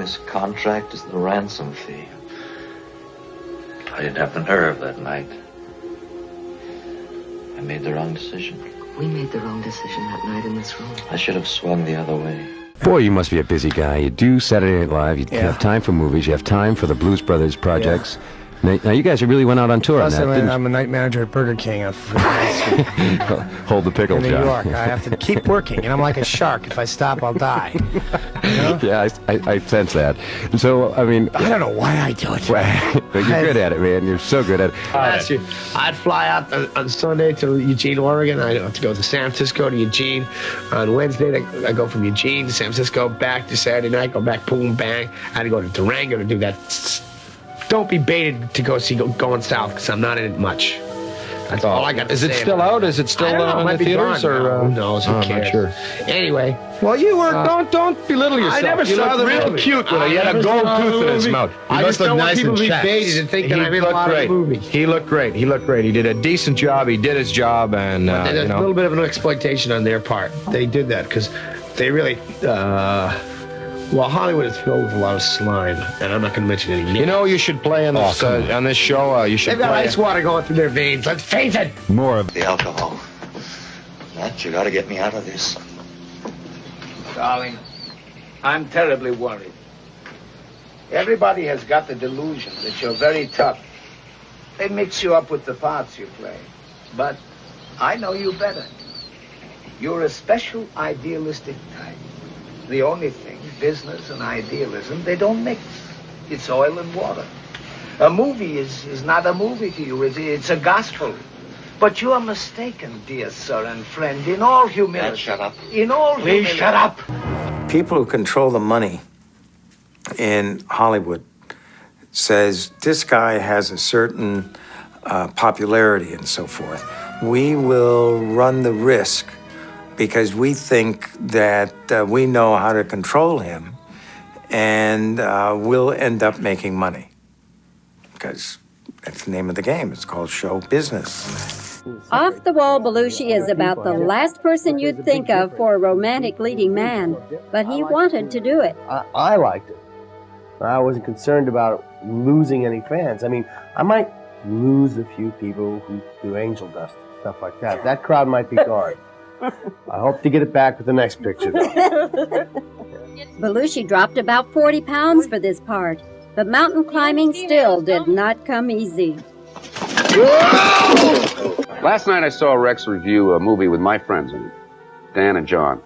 famous contract as the ransom fee. I didn't have the nerve that night. I made the wrong decision. We made the wrong decision that night in this room. I should have swung the other way. Boy, you must be a busy guy. You do Saturday Night Live. You have time for movies. You have time for the Blues Brothers projects. Yeah. Now, you guys really went out on tour on that, didn't you? I'm a night manager at Burger King. Hold the pickle, in New John. York. I have to keep working, and I'm like a shark. If I stop, I'll die. You know? Yeah, I sense that. And so, I mean... I don't know why I do it. But you're good at it, man. You're so good at it. I'd fly out on Sunday to Eugene, Oregon. I'd have to go to San Francisco to Eugene. On Wednesday, I go from Eugene to San Francisco, back to Saturday night, go back, boom, bang. I had to go to Durango to do that. Don't be baited to go see Going South, because I'm not in it much. That's all I got to say. Is it still out? Is it still in the theaters? Or who knows? Who cares? I'm not sure. Anyway. Well, you were don't belittle yourself. I never saw the real movie. cute with it. He had a gold tooth in his mouth. I just don't want people to be baited and think that I'm in a lot of movies. He looked great. He looked great. He did a decent job. He did his job, and there's a little bit of an exploitation on their part. They did that because they really. Well, Hollywood is filled with a lot of slime, and I'm not going to mention any names. You know, you should play on this on this show. You should. They've got ice water going through their veins. Let's face it. More of the alcohol. Matt, you got to get me out of this. Darling, I'm terribly worried. Everybody has got the delusion that you're very tough. They mix you up with the parts you play. But I know you better. You're a special idealistic type. The only thing, business and idealism, they don't mix. It's oil and water. A movie is not a movie to you. It's a gospel. But you are mistaken, dear sir and friend, in all humility. Matt, shut up. In all humility. Please shut up. People who control the money in Hollywood says this guy has a certain popularity and so forth. We will run the risk because we think that we know how to control him, and we'll end up making money. Because that's the name of the game. It's called show business. Off the Wall Belushi is about the last person you'd think of for a romantic leading man, but he wanted to do it. I liked it. I wasn't concerned about losing any fans. I mean, I might lose a few people who do angel dust and stuff like that. That crowd might be gone. I hope to get it back with the next picture, though. Belushi dropped about 40 pounds for this part, but mountain climbing still did not come easy. Last night I saw Rex review a movie with my friends in it, Dan and John.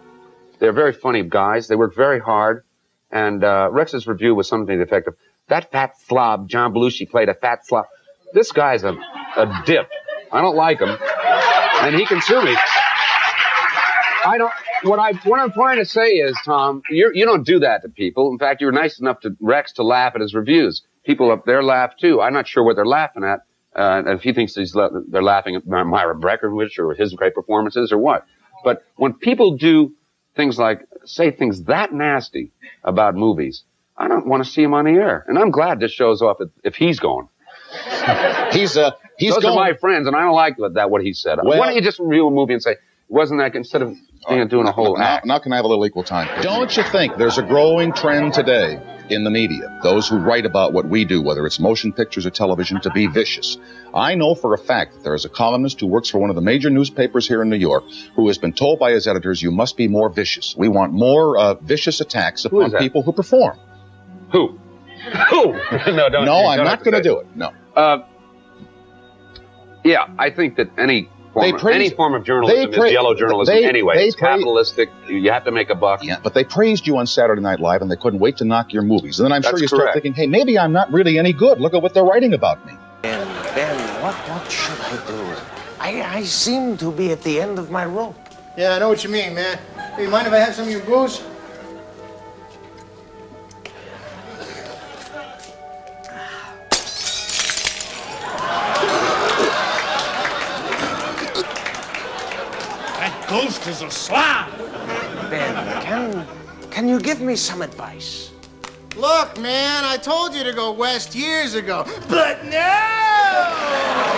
They're very funny guys. They work very hard. And Rex's review was something to the effect of, that fat slob, John Belushi, played a fat slob. This guy's a dip. I don't like him. And he can sue me. What I'm trying to say is, Tom, you don't do that to people. In fact, you were nice enough to Rex to laugh at his reviews. People up there laugh too. I'm not sure what they're laughing at. And if he thinks they're laughing at Myra Breckenridge or his great performances or what. But when people do things like say things that nasty about movies, I don't want to see him on the air. And I'm glad this shows off if he's going. He's Those going. are my friends, and I don't like that what he said. Well, why don't you just review a movie and say, wasn't that, instead of doing a whole act? Now can I have a little equal time? Don't you think there's a growing trend today in the media, those who write about what we do, whether it's motion pictures or television, to be vicious? I know for a fact that there is a columnist who works for one of the major newspapers here in New York who has been told by his editors, you must be more vicious. We want more vicious attacks upon people who perform. Who? Who? No, don't. No, I'm not going to do it. No. Yeah, I think that any form of journalism is yellow journalism anyway. It's capitalistic. You have to make a buck. Yeah, but they praised you on Saturday Night Live, and they couldn't wait to knock your movies. And then I'm sure you start correct. thinking, hey, maybe I'm not really any good. Look at what they're writing about me. Ben, what should I do? I seem to be at the end of my rope. Yeah, I know what you mean, man. Hey, you mind if I have some of your booze? That ghost is a slob. Ben, can you give me some advice? Look, man, I told you to go west years ago, but no!